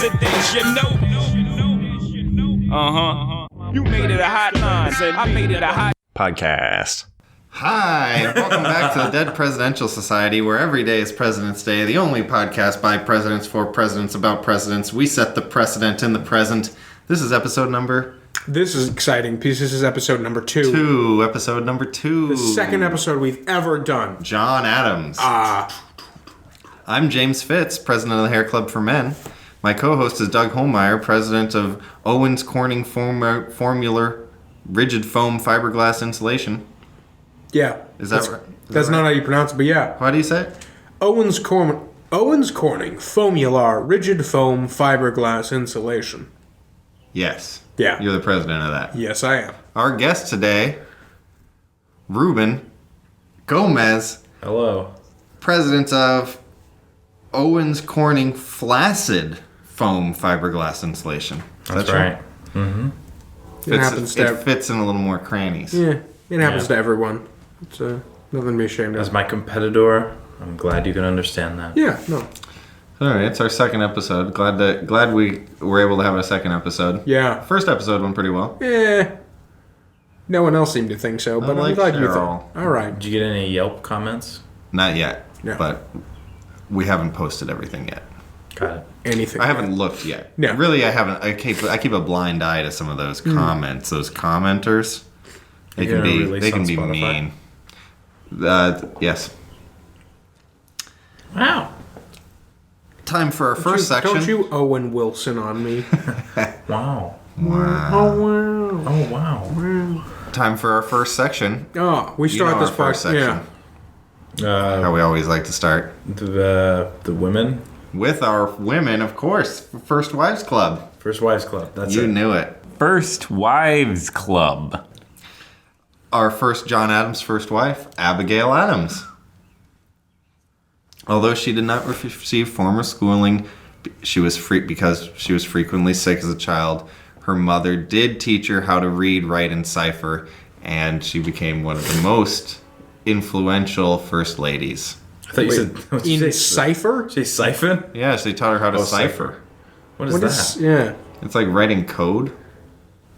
presidents, you know. You made it a hotline, I made it a hot podcast. Hi, and welcome back to the Dead Presidential Society, where every day is President's Day, the only podcast by presidents for presidents about presidents. We set the precedent in the present. This is episode number... This is exciting because this is episode number 2. Episode number 2. The second episode we've ever done. John Adams. I'm James Fitz, president of the Hair Club for Men. My co-host is Doug Homeyer, president of Owens Corning Formula Rigid Foam Fiberglass Insulation. Yeah. Is that right? That's not how you pronounce it, but yeah. How do you say it? Owens Corning Foamular Rigid Foam Fiberglass Insulation. Yes. Yeah. You're the president of that. Yes, I am. Our guest today, Ruben Gomez. Hello. President of Owens Corning Flaccid Foam Fiberglass Insulation. That's right. Mm-hmm. It fits in a little more crannies. Yeah, it happens to everyone. It's nothing to be ashamed of. As my competitor, I'm glad you can understand that. Yeah, no. All right, it's our second episode. Glad we were able to have a second episode. Yeah. First episode went pretty well. No one else seemed to think so, but I'm glad you thought. All right. Did you get any Yelp comments? Not yet, Yeah. but we haven't posted everything yet. Got it. Anything. I haven't looked yet. Yeah. Really, I haven't. I keep a blind eye to some of those comments. Those commenters. They can be Spotify? mean. Yes. Wow. Time for our first section. Don't you Owen Wilson on me? Wow. Wow. Oh, wow. Time for our first section. Oh, we start this our part. first section. Yeah. How we always like to start. The women? With our women, of course. First Wives Club. First Wives Club. That's You it. knew it. First Wives Club. Our first John Adams' first wife, Abigail Adams. Although she did not receive formal schooling, because she was frequently sick as a child. Her mother did teach her how to read, write, and cipher, and she became one of the most influential first ladies. I thought you said... In cipher? Say siphon? Yeah, they taught her how to cipher. What is that? Yeah. It's like writing code.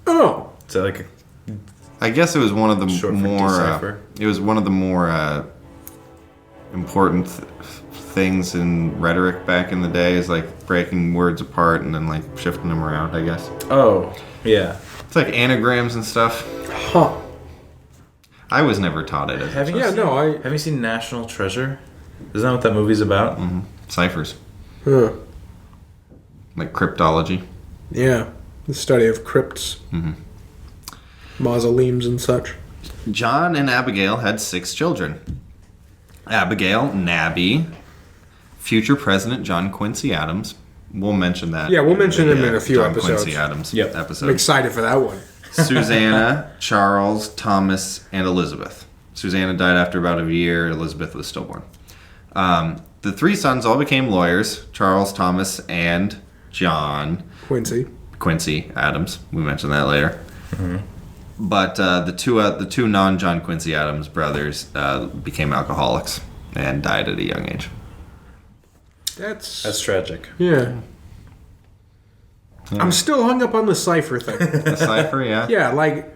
Oh. Is that like a... I guess it was one of the Short for more. decipher. It was one of the more important things in rhetoric back in the day. Is like breaking words apart and then like shifting them around. I guess Oh, yeah. it's like anagrams and stuff. Huh. I was never taught it. Have you seen National Treasure? Isn't that what that movie's about? Mm-hmm. Ciphers, Huh. like cryptology. Yeah. The study of crypts. Mm-hmm. Mausoleums and such. John and Abigail had 6 children. Abigail, Nabby, future President John Quincy Adams. We'll mention that. Yeah, we'll mention him in a few John episodes. Quincy Adams Yep. episode. I'm excited for that one. Susanna, Charles, Thomas, and Elizabeth. Susanna died after about a year. Elizabeth was stillborn. The 3 sons all became lawyers. Charles, Thomas, and John Quincy Adams. We mentioned that later. Mm-hmm. But the two non-John Quincy Adams brothers became alcoholics and died at a young age. That's tragic. Yeah. I'm still hung up on the cipher thing. The cipher, yeah. Yeah, like,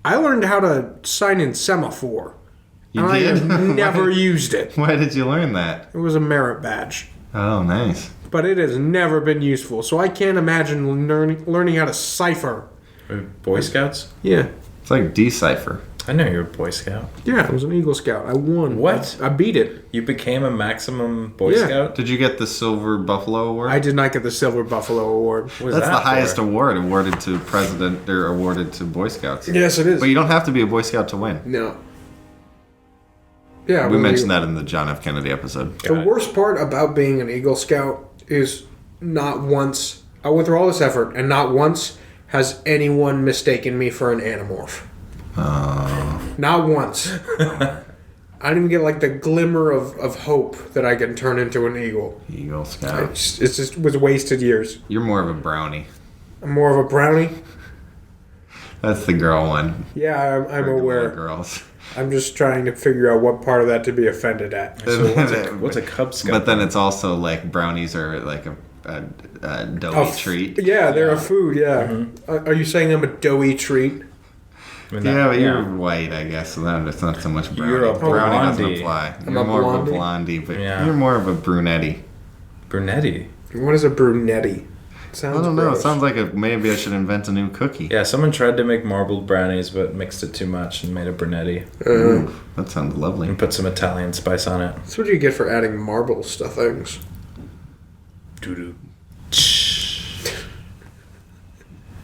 I learned how to sign in semaphore. You and I did? have never used it. Why did you learn that? It was a merit badge. Oh, nice. But it has never been useful, so I can't imagine learning how to cipher. Boy Scouts? Yeah. It's like decipher. I know you're a Boy Scout. Yeah, I was an Eagle Scout. I won. What? I beat it. You became a maximum Boy Yeah. Scout? Did you get the Silver Buffalo Award? I did not get the Silver Buffalo Award. What is That's that the highest for? award awarded to president or awarded to Boy Scouts. Yes, it is. But you don't have to be a Boy Scout to win. No. Yeah, We mentioned that in the John F. Kennedy episode. The worst part about being an Eagle Scout is not once... I went through all this effort, and not once has anyone mistaken me for an Animorph. Not once. I didn't even get like the glimmer of hope that I can turn into an eagle. Eagle Scout. It just was wasted years. You're more of a brownie. I'm more of a brownie. That's the girl one. Yeah, I'm Regular aware. Girls. I'm just trying to figure out what part of that to be offended at. So what's a Cub Scout? But then it's also like brownies are like a doughy treat. Yeah, they're a food, yeah. Are you saying I'm a doughy treat? But you're white, I guess, so it's not so much brownie. You're a brownie doesn't blondie. apply. I'm You're a more blondie? of a blondie, but Yeah. you're more of a brunetti. Brunetti. What is a brunetti? Sounds I don't know. It gross. sounds like maybe I should invent a new cookie. Yeah, someone tried to make marbled brownies, but mixed it too much and made a brunetti. Ooh, that sounds lovely. And put some Italian spice on it. That's what you get for adding marbles to things. Doo-doo.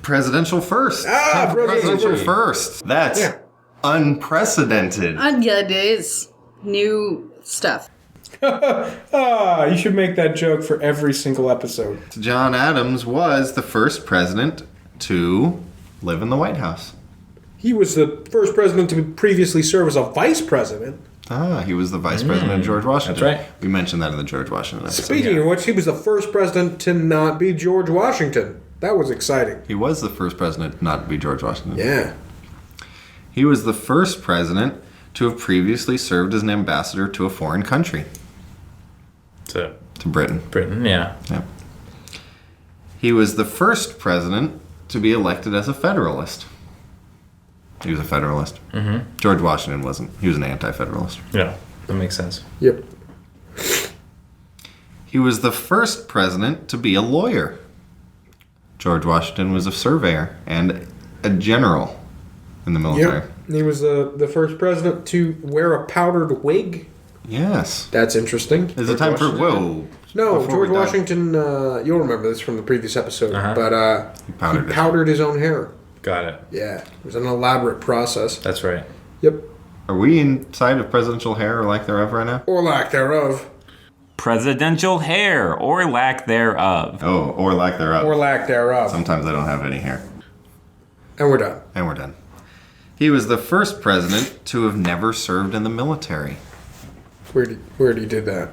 Presidential first. Presidential first. That's Yeah. unprecedented. Yeah, it is. New stuff. You should make that joke for every single episode. John Adams was the first president to live in the White House. He was the first president to previously serve as a vice president. He was the vice president of George Washington. That's right. We mentioned that in the George Washington episode. Speaking of which, he was the first president to not be George Washington. That was exciting. He was the first president not to be George Washington. Yeah. He was the first president to have previously served as an ambassador to a foreign country, To to Britain. Britain, yeah. Yep. He was the first president to be elected as a Federalist. He was a Federalist. Mm-hmm. George Washington wasn't. He was an anti-Federalist. Yeah, that makes sense. Yep. He was the first president to be a lawyer. George Washington was a surveyor and a general in the military. Yep. He was the first president to wear a powdered wig. Yes. That's interesting. Is it time for... Whoa. No, Before George we dive- Washington, you'll remember this from the previous episode, but he powdered powdered his own hair. Got it. Yeah, it was an elaborate process. That's right. Yep. Are we inside of presidential hair or lack thereof right now? Or lack thereof. Presidential hair or lack thereof. Oh, or lack thereof. Or lack thereof. Sometimes I don't have any hair. And we're done. And we're done. He was the first president to have never served in the military. Where he did that,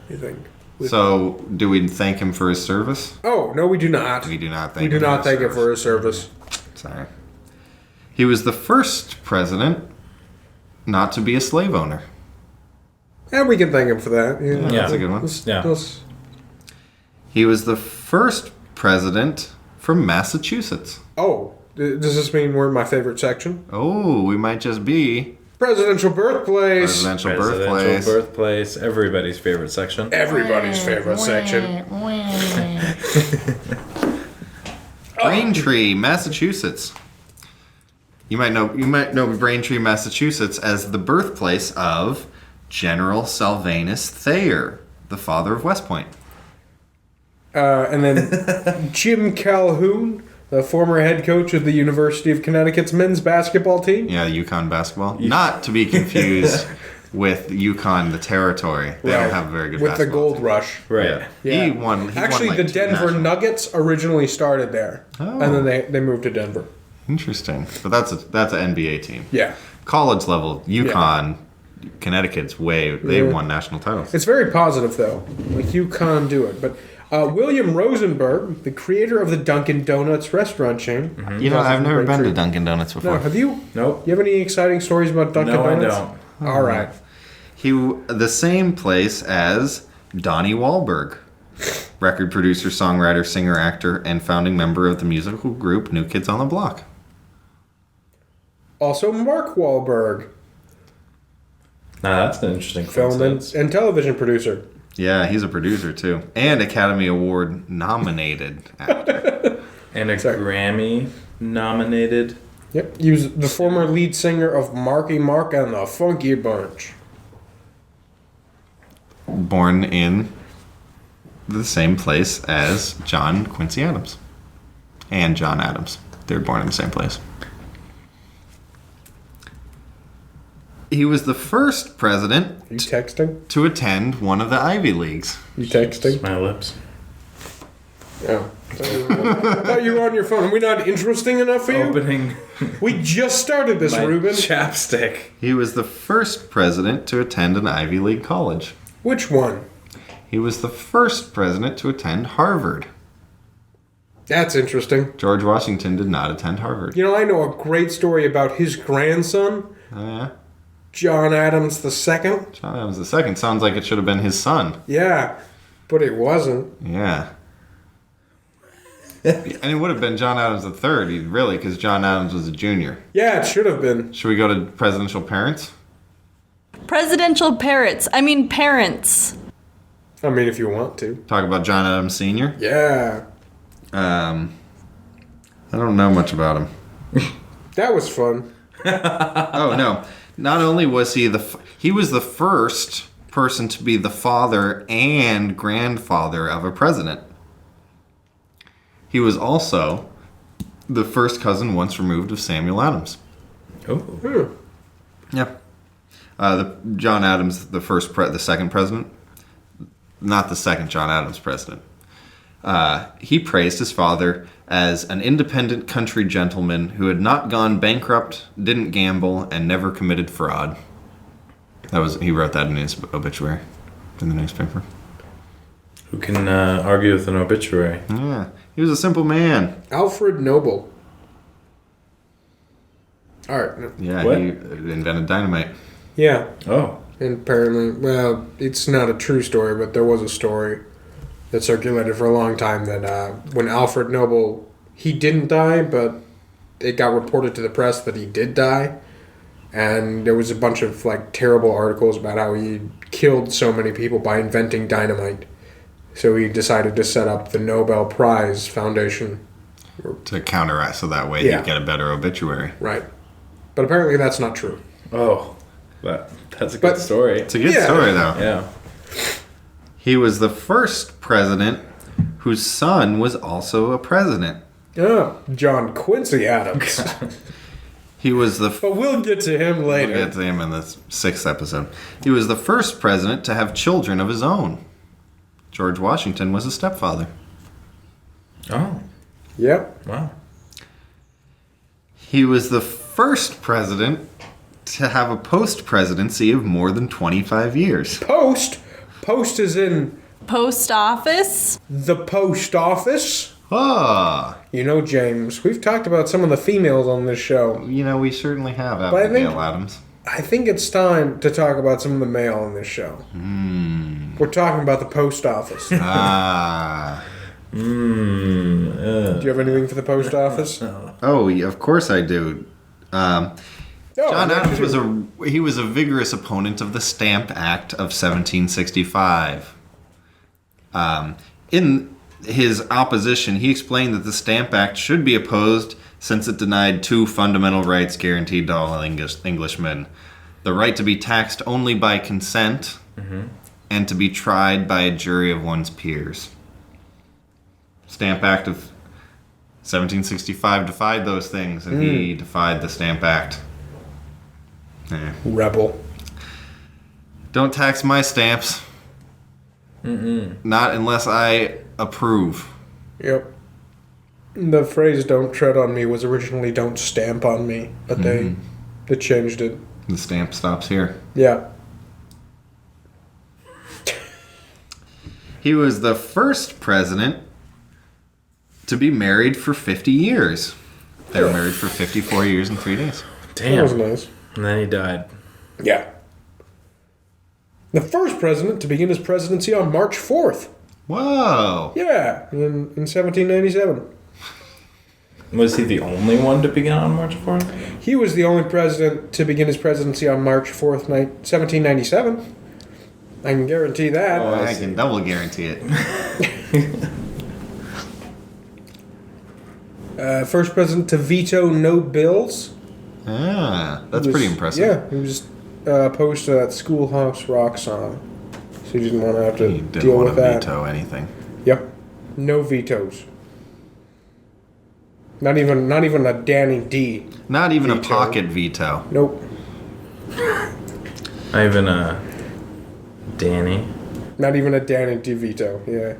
you think? So, do we thank him for his service? Oh, no, we do not. We do not We thank do him not for his thank him for his service. Sorry. He was the first president not to be a slave owner. And we can thank him for that. Yeah. That's a good one. Yeah. He was the first president from Massachusetts. Oh, does this mean we're in my favorite section? Oh, we might just be Presidential birthplace. presidential Presidential birthplace. birthplace. Everybody's favorite section. Everybody's favorite section. Braintree, Massachusetts. You might know Braintree, Massachusetts as the birthplace of General Sylvanus Thayer, the father of West Point. And then Jim Calhoun, the former head coach of the University of Connecticut's men's basketball team. Yeah, Yukon basketball. Not to be confused with Yukon, the territory. They don't have a very good with the basketball gold rush. Right. Yeah. He won. Actually, like the 2 Denver national- Nuggets originally started there, Oh. and then they moved to Denver. Interesting. But that's an NBA team. Yeah, College level, Yukon, Connecticut's they won national titles. it's very positive though. Like you can't do it, but. William Rosenberg, the creator of the Dunkin' Donuts restaurant chain. You know, I've never been to Braintree. Dunkin' Donuts before. No, have you? Nope. You have any exciting stories about Dunkin' No, I Donuts? don't. All right. The same place as Donnie Wahlberg, record producer, songwriter, singer, actor, and founding member of the musical group New Kids on the Block. Also, Mark Wahlberg, That's an interesting film coincidence. and television producer. Yeah, he's a producer too, and Academy Award nominated actor. And a Grammy nominated. Yep, he was the former lead singer of Marky Mark and the Funky Bunch. Born in the same place as John Quincy Adams and John Adams. They were born in the same place. He was the first president Are you texting? to attend one of the Ivy Leagues. You texting? My lips. Oh. I thought you were on your phone. Are we not interesting enough for you? Opening We just started this, my Ruben. chapstick. He was the first president to attend an Ivy League college. Which one? He was the first president to attend Harvard. That's interesting. George Washington did not attend Harvard. You know, I know a great story about his grandson, Oh, yeah? John Adams II. John Adams II sounds like it should have been his son. Yeah, but it wasn't. Yeah. And it would have been John Adams III, really, because John Adams was a junior. Yeah, it should have been. Should we go to presidential parents? Presidential parrots. I mean, parents. I mean, if you want to. Talk about John Adams Sr.? Yeah. I don't know much about him. That was fun. Oh, no. Not only was he he was the first person to be the father and grandfather of a president. He was also the first cousin once removed of Samuel Adams. Oh. Yep. John Adams, the second president. Not the second John Adams president. He praised his father as an independent country gentleman who had not gone bankrupt, didn't gamble, and never committed fraud. He wrote that in his obituary in the newspaper. Who can argue with an obituary? Yeah, he was a simple man. Alfred Nobel. All right. Yeah, What? he invented dynamite. Yeah. Oh. And apparently, well, it's not a true story, but there was a story that circulated for a long time that when Alfred Nobel, he didn't die, but it got reported to the press that he did die. And there was a bunch of terrible articles about how he killed so many people by inventing dynamite. So he decided to set up the Nobel Prize Foundation. To counteract, so that way Yeah. he'd get a better obituary. Right. But apparently that's not true. Oh. That's a good story. It's a good Yeah. story, though. Yeah. He was the first president whose son was also a president. Oh, John Quincy Adams. He was the... But we'll get to him later. We'll get to him in the 6th episode. He was the first president to have children of his own. George Washington was a stepfather. Oh. Yep. Wow. He was the first president to have a post-presidency of more than 25 years. Post is in Post office. the post office. Ah, You know, James, we've talked about some of the females on this show. we certainly have I think- Abigail Adams. I think it's time to talk about some of the male on this show. We're talking about the post office. Do Ah. you have anything for the post office? Oh, yeah, of course I do. No, John I Adams do. was a vigorous opponent of the Stamp Act of 1765. In his opposition, he explained that the Stamp Act should be opposed since it denied two fundamental rights guaranteed to all Englishmen: the right to be taxed only by consent and to be tried by a jury of one's peers. Stamp Act of 1765 defied those things, and he defied the Stamp Act. Rebel. Don't tax my stamps. Not unless I approve. Yep. The phrase "don't tread on me" was originally "don't stamp on me," but they changed it. The stamp stops here. Yeah. He was the first president to be married for 50 years. They were married for 54 years and 3 days. That was Damn. nice. And then he died. Yeah. The first president to begin his presidency on March 4th. Whoa! Yeah, in 1797. Was he the only one to begin on March 4th? He was the only president to begin his presidency on March 4th, 1797. I can guarantee that. Oh, I can double guarantee it. First president to veto no bills. Ah, that's He was- pretty impressive. Yeah, he was opposed to that Schoolhouse Rock song. So he didn't want to have to He didn't deal want with to that. veto anything. Yep. No vetoes. Not even a Danny D. Not even a Veto. pocket veto. Nope. Not even Danny. Not even a Danny D veto. Yeah.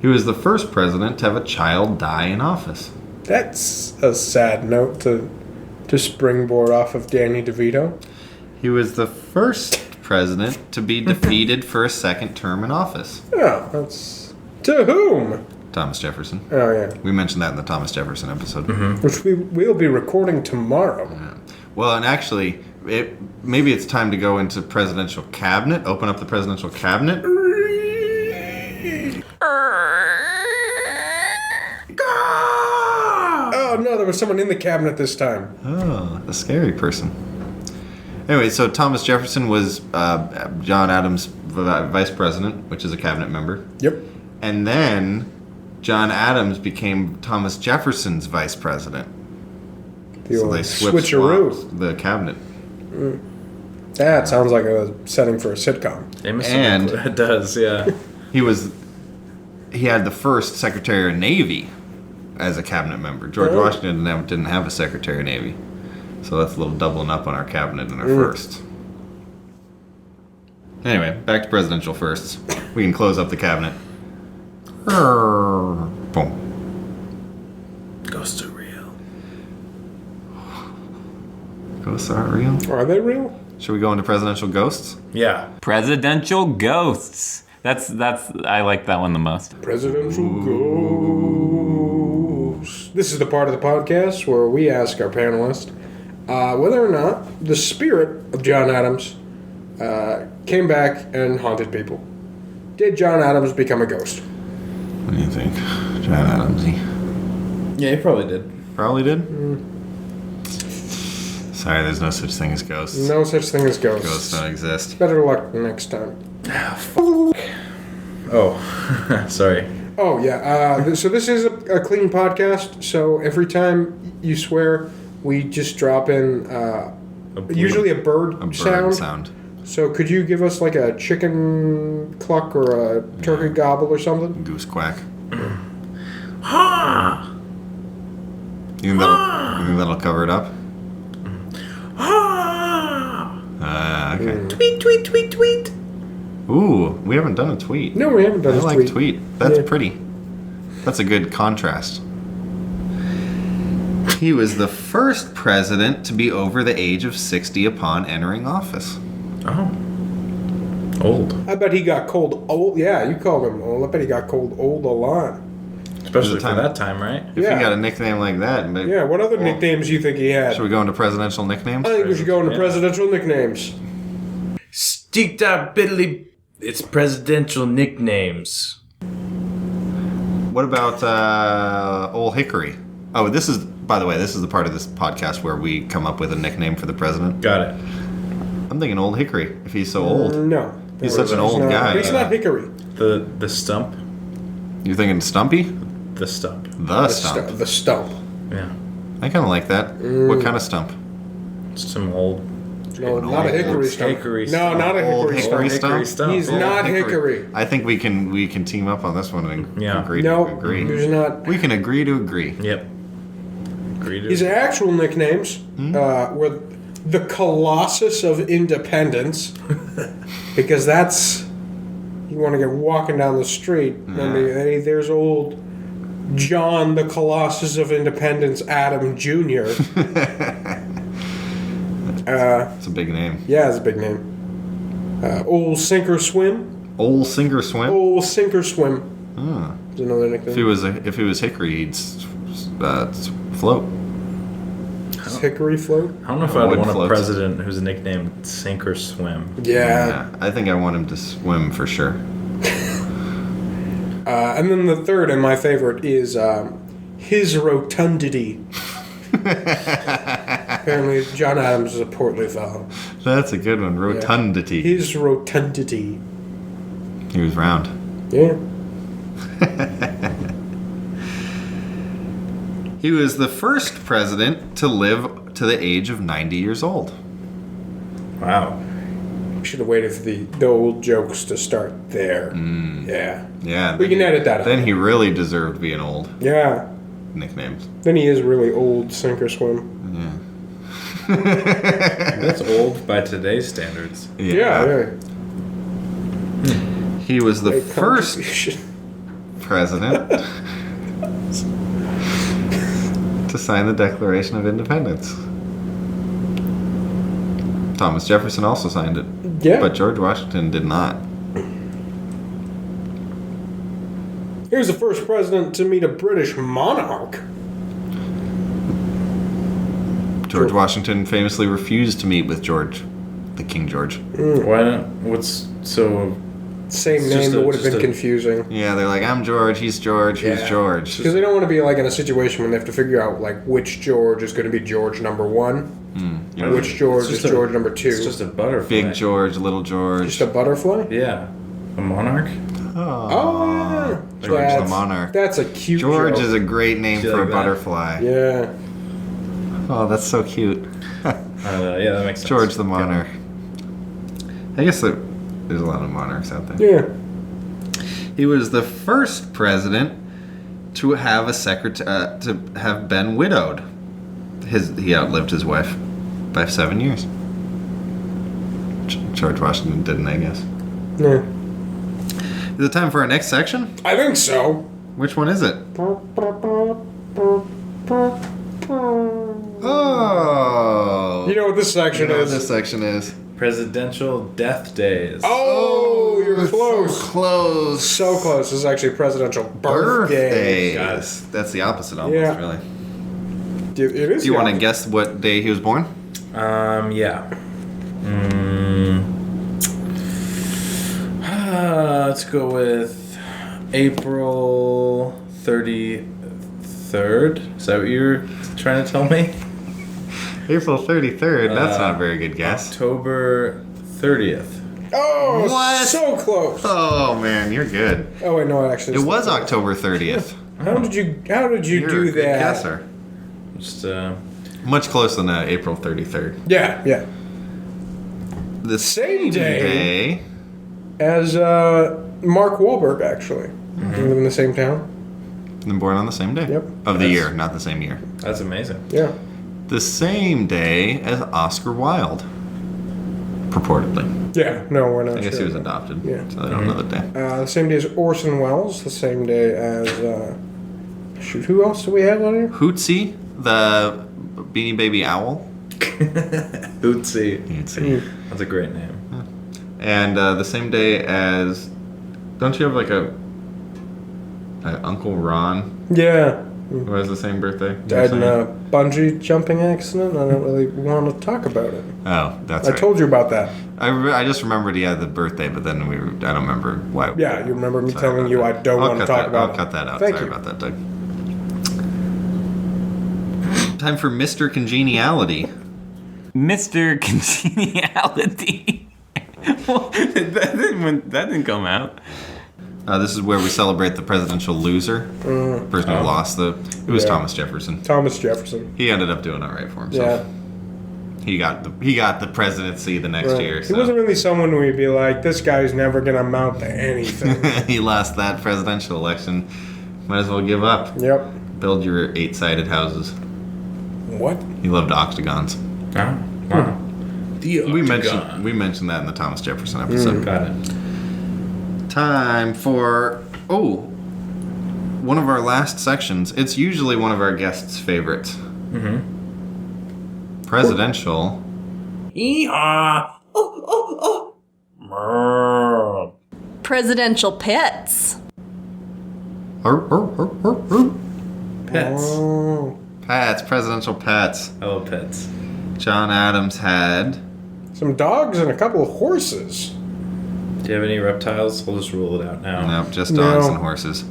He was the first president to have a child die in office. That's a sad note to springboard off of Danny DeVito. He was the first president to be defeated for a second term in office. Oh, that's... To whom? Thomas Jefferson. Oh, yeah. We mentioned that in the Thomas Jefferson episode. Which we'll be recording tomorrow. Well, and actually, maybe it's time to go into presidential cabinet. Open up the presidential cabinet. Oh no, there was someone in the cabinet this time. Oh, a scary person. Anyway, so Thomas Jefferson was John Adams' vice president, which is a cabinet member. Yep. And then John Adams became Thomas Jefferson's vice president. The So old they switcheroo. swapped the cabinet. That sounds like a setting for a sitcom. And- It does, yeah. He had the first Secretary of Navy as a cabinet member. George Oh. Washington didn't have a Secretary of Navy. So that's a little doubling up on our cabinet and our first. Anyway, back to presidential firsts. We can close up the cabinet. Boom. Ghosts are real. Ghosts aren't real? Are they real? Should we go into presidential ghosts? Yeah. Presidential ghosts. That's I like that one the most. Presidential ghosts. This is the part of the podcast where we ask our panelists whether or not the spirit of John Adams came back and haunted people. Did John Adams become a ghost? What do you think? John Adamsy. Yeah, he probably did. Probably did. Sorry, there's no such thing as ghosts. No such thing as ghosts. Ghosts don't exist. Better luck next time. Oh, sorry. Oh, yeah. So this is a clean podcast, so every time you swear, we just drop in usually a bird, A bird sound. sound. So could you give us like a chicken cluck or a turkey gobble or something? Goose quack. Ha! You think that'll cover it up? Ha! Okay. Tweet, tweet, tweet, tweet. Ooh, we haven't done a tweet. No, we haven't done I a like tweet. That's Yeah. pretty. That's a good contrast. He was the first president to be over the age of 60 upon entering office. Oh. Old. I bet he got cold old. Yeah, you called him old. I bet he got cold old a lot. Especially time. for that time, right? If Yeah. you got a nickname like that, maybe, Yeah, what other nicknames do you think he had? should we go into presidential nicknames? I think we should go into Yeah. presidential nicknames. Sticked out biddly. It's presidential nicknames. What about Old Hickory? Oh, this is, by the way, this is the part of this podcast where we come up with a nickname for the president. Got it. I'm thinking Old Hickory, if he's so old. No. He's such an old not, guy. He's not Hickory. The stump. You're thinking Stumpy? The stump. The Stump. The stump. Yeah. I kind of like that. What kind of stump? Some old. No, not a Hickory stump. Hickory No, stump. not a Old Hickory Hickory stump. stump? Hickory stump. He's Yeah. not Hickory. I think we can team up on this one and Yeah. agree No, to agree. there's not. We can agree to agree. Yep. Agreed. His actual nicknames were the Colossus of Independence, because that's you want to get walking down the street. And hey, there's old John the Colossus of Independence, Adam Jr. It's a big name. Yeah, it's a big name. Old Sink or Swim. Old Sink or Swim. Old Sink or Swim Huh. is another nickname. If he was Hickory, he'd float. Hickory float. I don't know if Wood I'd want floats. a president who's nicknamed Sink or Swim. Yeah. I think I want him to swim for sure. And then the third and my favorite is his rotundity. Apparently, John Adams is a portly fellow. That's a good one. Rotundity. His rotundity. He was round. Yeah. He was the first president to live to the age of 90 years old. Wow. Should have waited for the old jokes to start there. Yeah. Yeah. We can edit that out. Then he really deserved being old. Yeah. Nicknames. Then he is really old, sink or swim. That's old by today's standards. Yeah. He was the Great first contribution. president to sign the Declaration of Independence. Thomas Jefferson also signed it, Yeah. but George Washington did not. He was the first president to meet a British monarch. George Washington famously refused to meet with King George. Why not? What's so Same It's name, just it a- would have been just a- confusing. Yeah, they're like, I'm George, he's George, who's Yeah. George? Because they don't want to be like in a situation when they have to figure out like which George is going to be George number 1, and which George It's is just a- George number 2. It's just a butterfly. Big George, little George. Just a butterfly? Yeah. A monarch? Oh, George the Monarch. That's a cute George joke. is a great name Do you for like a that? butterfly. Yeah. Oh, that's so cute. Yeah, that makes sense. George the Monarch. I guess there's a lot of monarchs out there. Yeah. He was the first president to have a to have been widowed. He outlived his wife by 7 years. George Washington didn't, I guess. Yeah. Is it time for our next section? I think so. Which one is it? Oh. You know what this section You know what is? this section is? Presidential death days. Oh, you're close. Close. So close. This is actually presidential birthday. Birthdays. That's the opposite almost, Yeah. really. It is. Do you want to guess what day he was born? Yeah. Let's go with April 33rd. Is that what you're trying to tell me? April 33rd. That's not a very good guess. October 30th. Oh, What? so close. Oh man, you're good. Oh wait, no, it actually. It is was the- October 30th. How did you You're do a good that? guesser. Just Much closer than April 33rd. Yeah, yeah. The Same day. day. As Mark Wahlberg, actually. They live in the same town. And born on the same day. Yep. Of the Yes. year, not the same year. that's amazing. Yeah. The same day as Oscar Wilde. Purportedly. Yeah. No, we're not. I guess sure he was about adopted. Yeah. So I don't know the day. that. The same day as Orson Welles. The same day as. Shoot, who else do we have on here? Hootsie, the Beanie Baby Owl. Ootsie. Hootsie. That's a great name. And the same day as. Don't you have like a Uncle Ron Yeah. who has the same birthday? Died in a bungee jumping accident. I don't really want to talk about it. Oh, that's I right. told you about that. I just remembered he had the birthday, but then I don't remember why. Yeah, you remember me Sorry telling about you that. I don't I'll want to cut talk that- about I'll it. cut that out. Thank Sorry you. about that, Doug. Time for Mr. Congeniality. Mr. Congeniality. Well, that didn't come out. This is where we celebrate the presidential loser, person who lost the. It was Yeah. Thomas Jefferson. Thomas Jefferson. He ended up doing all right for Yeah. himself. He got the presidency the next Right. year. He So. wasn't really someone where you'd be like, this guy's never going to amount to anything. He lost that presidential election. Might as well give up. Yep. Build your 8-sided houses. What? He loved octagons. Oh, wow. The We Octagon. mentioned that in the Thomas Jefferson episode. Got it. Time for one of our last sections. It's usually one of our guests' favorites. Presidential. Presidential pets. Pets. Oh. Pets. Presidential pets. I love pets. John Adams had. Some dogs and a couple of horses. Do you have any reptiles? We'll just rule it out now. Nope, just dogs No. and horses.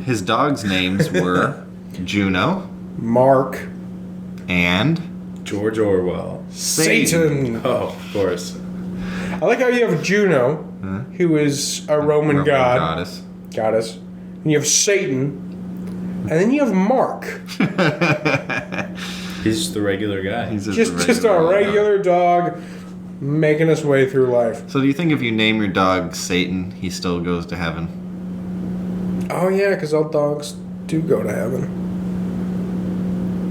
His dogs' names were Juno Mark. and George Orwell. Satan. Oh, of course. I like how you have Juno, who is a Roman god. Goddess. And you have Satan. And then you have Mark. He's just the regular guy. He's Just a regular dog making his way through life. So do you think if you name your dog Satan, he still goes to heaven? Oh, yeah, because all dogs do go to heaven.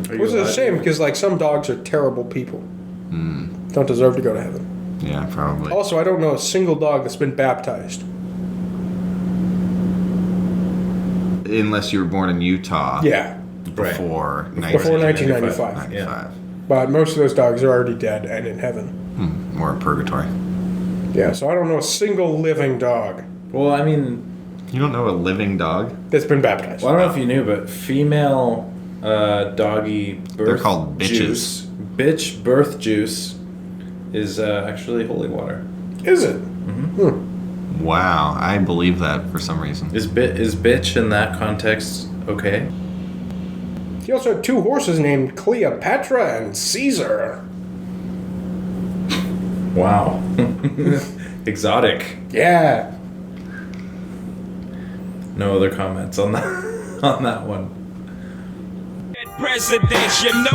Which is a shame, because like some dogs are terrible people. Don't deserve to go to heaven. Yeah, probably. Also, I don't know a single dog that's been baptized. Unless you were born in Utah. Yeah. Before 1995. Yeah. But most of those dogs are already dead and in heaven. Or in purgatory. Yeah, so I don't know a single living dog Well, I mean, You don't know a living dog? that's been baptized. well, I don't know if you knew, but female doggy birth They're called bitches. juice, bitch birth juice is actually holy water. Is it? Wow, I believe that for some reason. Is bitch in that context okay? He also had 2 horses named Cleopatra and Caesar. Wow. Exotic. Yeah. No other comments on that on that one. Presidential, no.